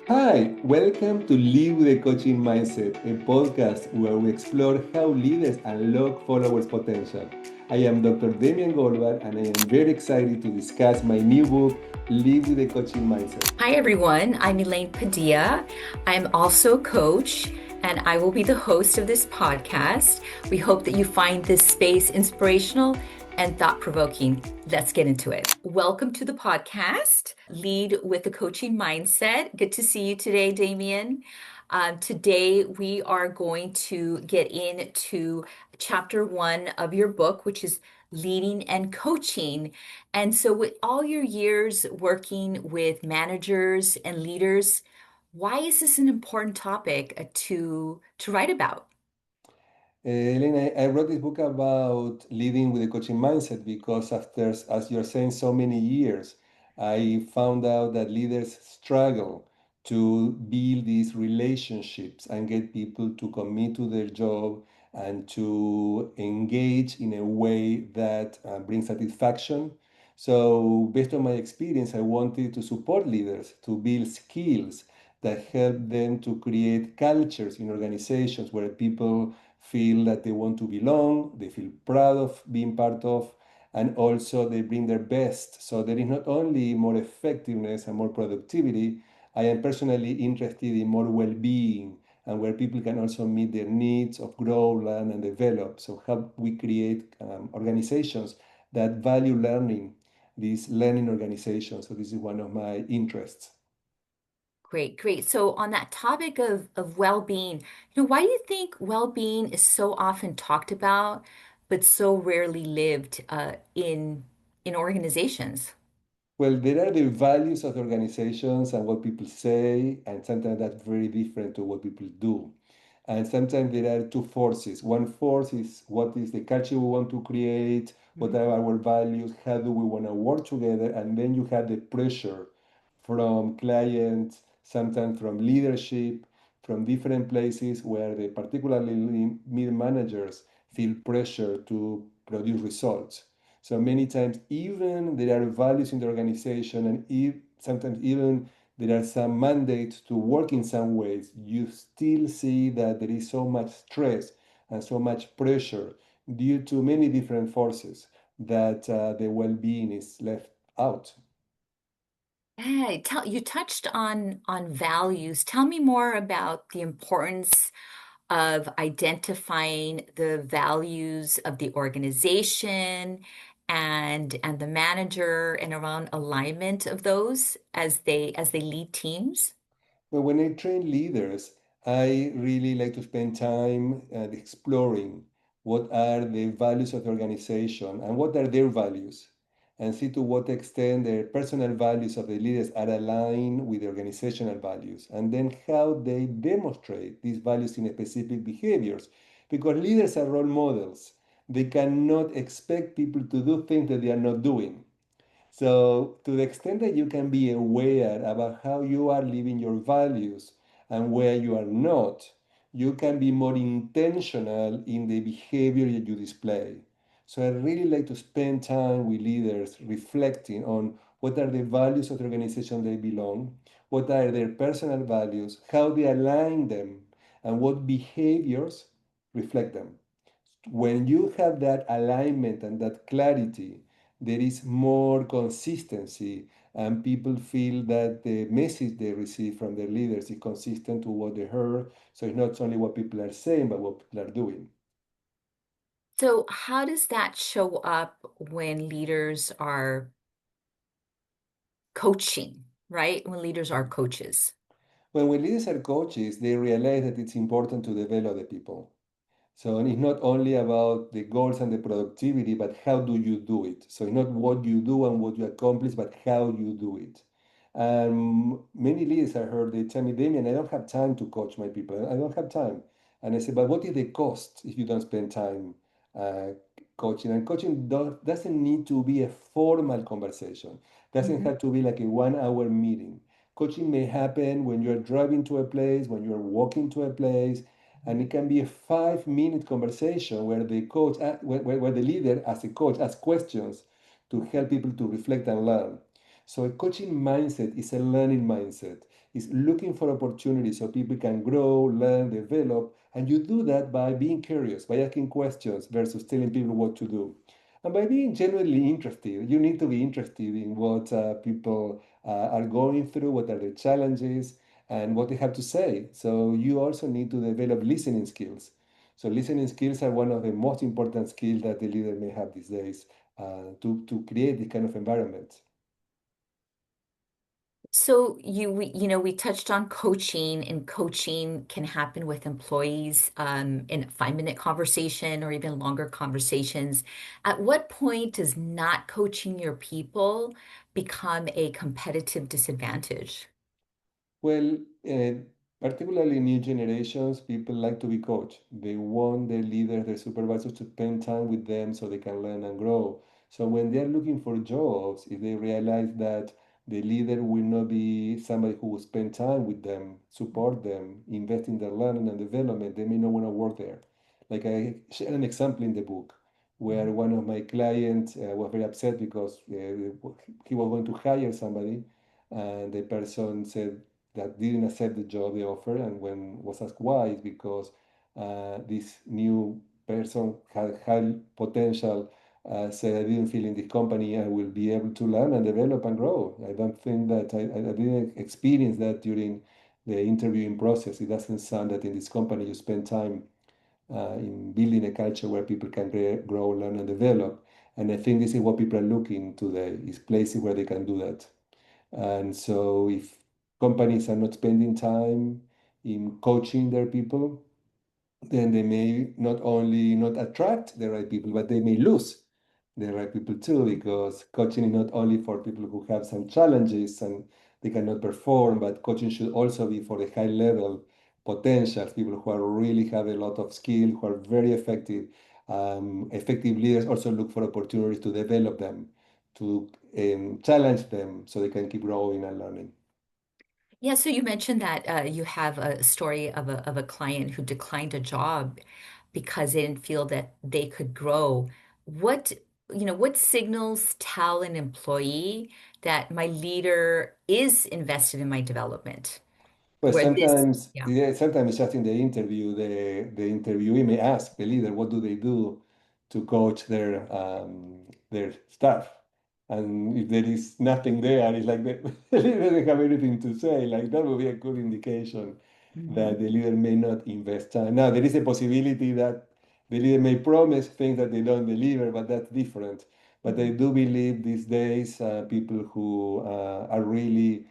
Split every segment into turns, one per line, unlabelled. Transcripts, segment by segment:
Hi, welcome to Live with a Coaching Mindset, a podcast where we explore how leaders unlock followers' potential. I am Dr. Damian Goldvarg and I am very excited to discuss my new book, Live with a Coaching Mindset.
Hi, everyone. I'm Elaine Padilla. I'm also a coach, and I will be the host of this podcast. We hope that you find this space inspirational and thought provoking. Let's get into it. Welcome to the podcast, Lead with the Coaching Mindset. Good to see you today, Damien. Today, we are going to get into chapter one of your book, which is leading and coaching. And so, with all your years working with managers and leaders, why is this an important topic to write about?
Elena, I wrote this book about leading with a coaching mindset because after, as you're saying, so many years, I found out that leaders struggle to build these relationships and get people to commit to their job and to engage in a way that brings satisfaction. So, based on my experience, I wanted to support leaders to build skills that help them to create cultures in organizations where people feel that they want to belong, they feel proud of being part of, and also they bring their best. So there is not only more effectiveness and more productivity, I am personally interested in more well being and where people can also meet their needs of grow, learn, and develop. So, how we create organizations that value learning, these learning organizations. So, this is one of my interests.
Great, great. So, on that topic of well-being, why do you think well-being is so often talked about, but so rarely lived in organizations?
Well, there are the values of the organizations and what people say, and sometimes that's very different to what people do. And sometimes there are two forces. One force is what is the culture we want to create, what are our values, how do we want to work together, and then you have the pressure from clients, sometimes from leadership, from different places where the particularly mid managers feel pressure to produce results. So many times, even there are values in the organization, and sometimes even there are some mandates to work in some ways, you still see that there is so much stress and so much pressure due to many different forces that the well-being is left out.
Yeah, you touched on values. Tell me more about the importance of identifying the values of the organization and the manager and around alignment of those as they lead teams.
But when I train leaders, I really like to spend time exploring what are the values of the organization and what are their values, and see to what extent the personal values of the leaders are aligned with the organizational values, and then how they demonstrate these values in specific behaviors. Because leaders are role models, they cannot expect people to do things that they are not doing. So, to the extent that you can be aware about how you are living your values and where you are not, you can be more intentional in the behavior that you display. So, I really like to spend time with leaders reflecting on what are the values of the organization they belong, what are their personal values, how they align them, and what behaviors reflect them. When you have that alignment and that clarity, there is more consistency, and people feel that the message they receive from their leaders is consistent to what they heard. So it's not only what people are saying, but what people are doing.
So how does that show up when leaders are coaching, right? When leaders are coaches?
When leaders are coaches, they realize that it's important to develop the people. So it's not only about the goals and the productivity, but how do you do it? So it's not what you do and what you accomplish, but how you do it. Many leaders I heard, they tell me, Damien, I don't have time to coach my people. I don't have time. And I said, but what is the cost if you don't spend time uh, coaching? And coaching doesn't need to be a formal conversation. Doesn't
Mhm.
have to be like a 1 hour meeting. Coaching may happen when you're driving to a place, when you're walking to a place, and it can be a 5 minute conversation where the coach, where the leader as a coach asks questions to help people to reflect and learn. So a coaching mindset is a learning mindset. It's looking for opportunities so people can grow, learn, develop, and you do that by being curious, by asking questions versus telling people what to do. And by being genuinely interested, you need to be interested in what people are going through, what are their challenges, and what they have to say. So you also need to develop listening skills. So listening skills are one of the most important skills that the leader may have these days to create this kind of environment.
So we touched on coaching, and coaching can happen with employees in a 5-minute conversation or even longer conversations. At what point does not coaching your people become a competitive disadvantage?
Well, particularly new generations, people like to be coached. They want their leaders, their supervisors to spend time with them so they can learn and grow. So when they're looking for jobs, if they realize that the leader will not be somebody who will spend time with them, support them, invest in their learning and development, they may not want to work there. Like I share an example in the book where one of my clients was very upset because he was going to hire somebody and the person said that didn't accept the job they offered, and when was asked why, it's because this new person had high potential. Said I didn't feel in this company I will be able to learn and develop and grow. I don't think that I didn't experience that during the interviewing process. It doesn't sound that in this company you spend time in building a culture where people can grow, learn, and develop. And I think this is what people are looking today: is places where they can do that. And so if companies are not spending time in coaching their people, then they may not only not attract the right people, but they may lose the right people too, because coaching is not only for people who have some challenges and they cannot perform, but coaching should also be for the high level potentials, people who are really have a lot of skill, who are very effective. Effective leaders also look for opportunities to develop them, to challenge them so they can keep growing and learning.
Yeah, so you mentioned that you have a story of a client who declined a job because they didn't feel that they could grow. What, what signals tell an employee that my leader is invested in my development?
Well,
Where this,
sometimes,
yeah.
yeah, sometimes just in the interview, the interviewee may ask the leader, what do they do to coach their staff? And if there is nothing there, it's like the leader doesn't have anything to say. Like that would be a good indication
Mhm,
that the leader may not invest time. Now, there is a possibility that the leader may promise things that they don't deliver, but that's different. But I
mhm.
do believe these days, people who are really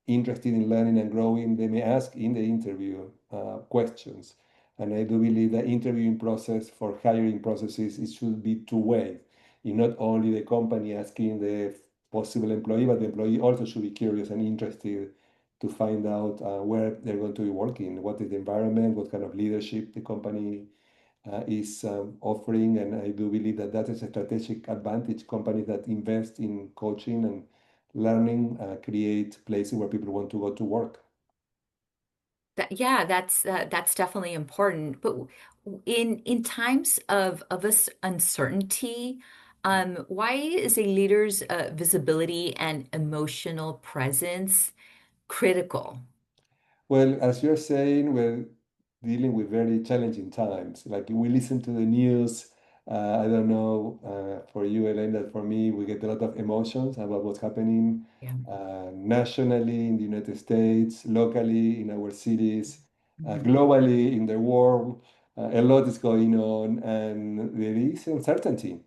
interested in learning and growing, they may ask in the interview questions. And I do believe the interviewing process for hiring processes, it should be two-way. It's not only the company asking the possible employee, but the employee also should be curious and interested to find out where they're going to be working, what is the environment, what kind of leadership the company is offering. And I do believe that that is a strategic advantage. Companies that invest in coaching and learning create places where people want to go to work.
Yeah, that's definitely important. But in times of this uncertainty, why is a leader's visibility and emotional presence critical?
Well, as you're saying, we're dealing with very challenging times. Like we listen to the news. I don't know for you, Elaine, that for me, we get a lot of emotions about what's happening
Yeah.
nationally in the United States, locally in our cities,
Mhm.
globally in the world. A lot is going on, and there is uncertainty,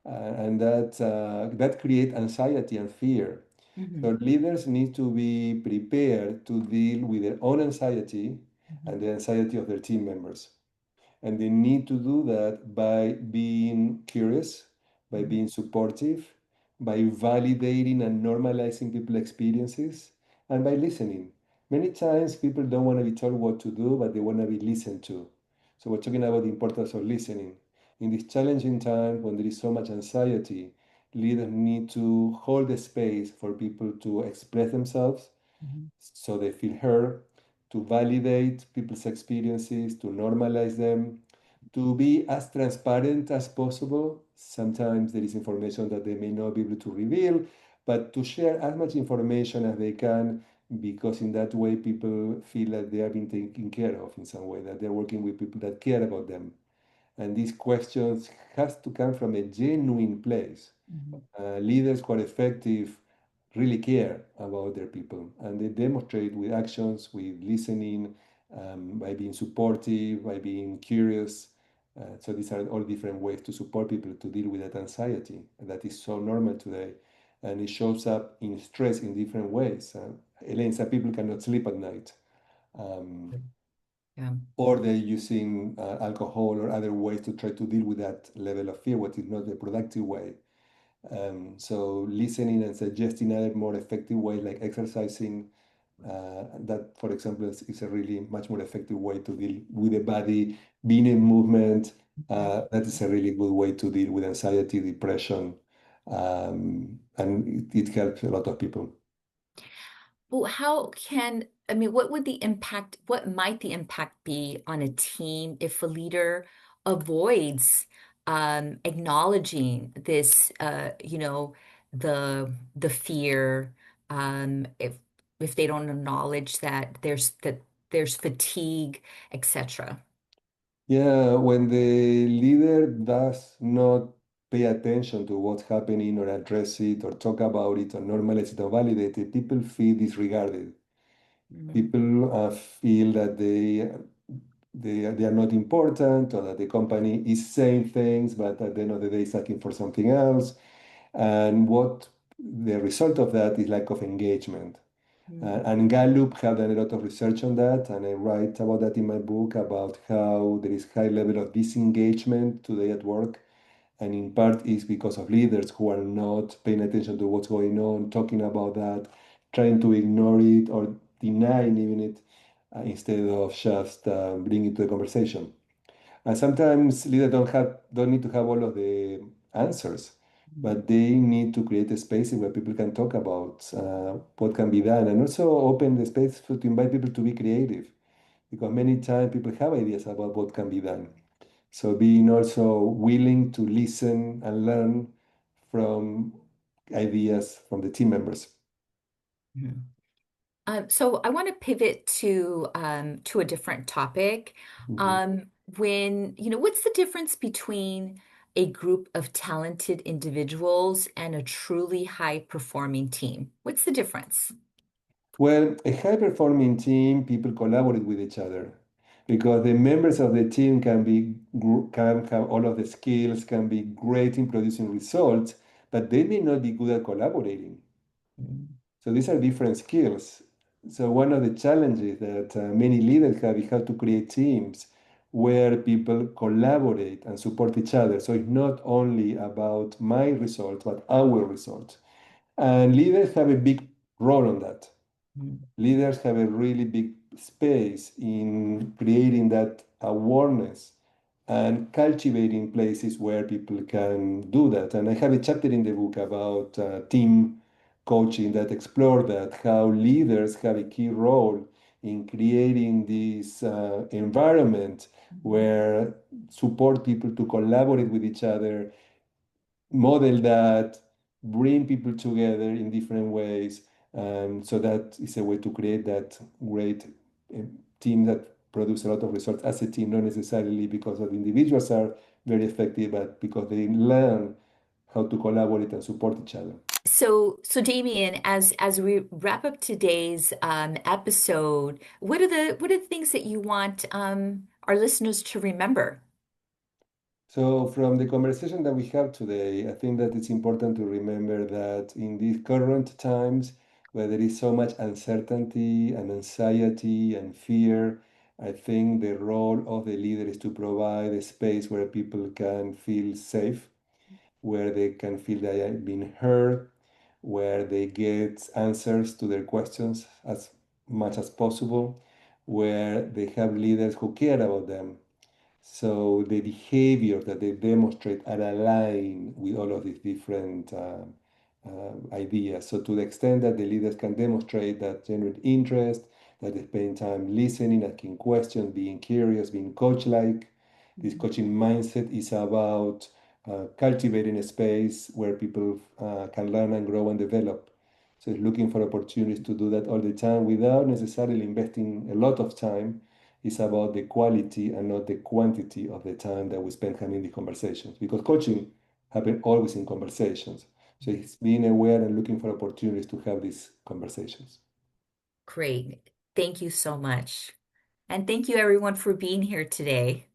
and that creates anxiety and fear. So
Mhm.
leaders need to be prepared to deal with their own anxiety and
Mhm.
the anxiety of their team members. And they need to do that by being curious, by
Mhm.
being supportive, by validating and normalizing people's experiences, and by listening. Many times people don't want to be told what to do, but they want to be listened to. So we're talking about the importance of listening. In this challenging time when there is so much anxiety, leaders need to hold the space for people to express themselves
Mhm.
so they feel heard, to validate people's experiences, to normalize them, to be as transparent as possible. Sometimes there is information that they may not be able to reveal, but to share as much information as they can, because in that way people feel that they are being taken care of in some way, that they're working with people that care about them. And these questions has to come from a genuine place.
Mhm.
Leaders who are effective really care about their people, and they demonstrate with actions, with listening, by being supportive, by being curious. So these are all different ways to support people to deal with that anxiety that is so normal today, and it shows up in stress in different ways. Elaine, some people cannot sleep at night. Um,
Yeah.
or they're using alcohol or other ways to try to deal with that level of fear, what is not the productive way. So listening and suggesting other more effective ways like exercising, that, for example, is a really much more effective way to deal with the body, being in movement. That is a really good way to deal with anxiety, depression, and it helps a lot of people.
Well, how can, I mean, what would the impact, what might the impact be on a team if a leader avoids acknowledging this, the fear, if they don't acknowledge that there's fatigue, etc.
Yeah, when the leader does not pay attention to what's happening or address it or talk about it or normalize it or validate it, people feel disregarded.
Mm,
People feel that they are not important, or that the company is saying things, but at the end of the day, is looking for something else. And what the result of that is lack of engagement.
mm,
And Gallup have done a lot of research on that, and I write about that in my book about how there is high level of disengagement today at work, and in part is because of leaders who are not paying attention to what's going on, talking about that, trying to ignore it or denying even it, instead of just bringing it to the conversation. And sometimes leaders don't need to have all of the answers,
mm,
but they need to create a space where people can talk about what can be done, and also open the space to invite people to be creative, because many times people have ideas about what can be done. So being also willing to listen and learn from ideas from the team members.
mm. So I want to pivot to a different topic.
Mhm.
Um, what's the difference between a group of talented individuals and a truly high-performing team? What's the difference?
Well, a high-performing team, people collaborate with each other, because the members of the team can have all of the skills, can be great in producing results, but they may not be good at collaborating.
Mm,
So these are different skills. So one of the challenges that many leaders have is how to create teams where people collaborate and support each other. So it's not only about my results, but our results. And leaders have a big role on that.
mm,
Leaders have a really big space in creating that awareness and cultivating places where people can do that. And I have a chapter in the book about team coaching that explore that, how leaders have a key role in creating this environment
mhm,
where support people to collaborate with each other, model that, bring people together in different ways. So that is a way to create that great uh, team that produce a lot of results as a team, not necessarily because of individuals are very effective, but because they learn how to collaborate and support each other.
So Damien, as we wrap up today's episode, what are the things that you want our listeners to remember?
So, from the conversation that we have today, I think that it's important to remember that in these current times, where there is so much uncertainty and anxiety and fear, I think the role of the leader is to provide a space where people can feel safe, where they can feel they are being heard, where they get answers to their questions as much as possible, where they have leaders who care about them, so the behavior that they demonstrate are aligned with all of these different ideas. So to the extent that the leaders can demonstrate that genuine interest, that they spend time listening, asking questions, being curious, being coach-like. This
Mhm,
coaching mindset is about cultivating a space where people can learn and grow and develop. So it's looking for opportunities to do that all the time without necessarily investing a lot of time. It's about the quality and not the quantity of the time that we spend having these conversations. Because coaching happens always in conversations. So it's being aware and looking for opportunities to have these conversations.
Great. Thank you so much. And thank you everyone for being here today.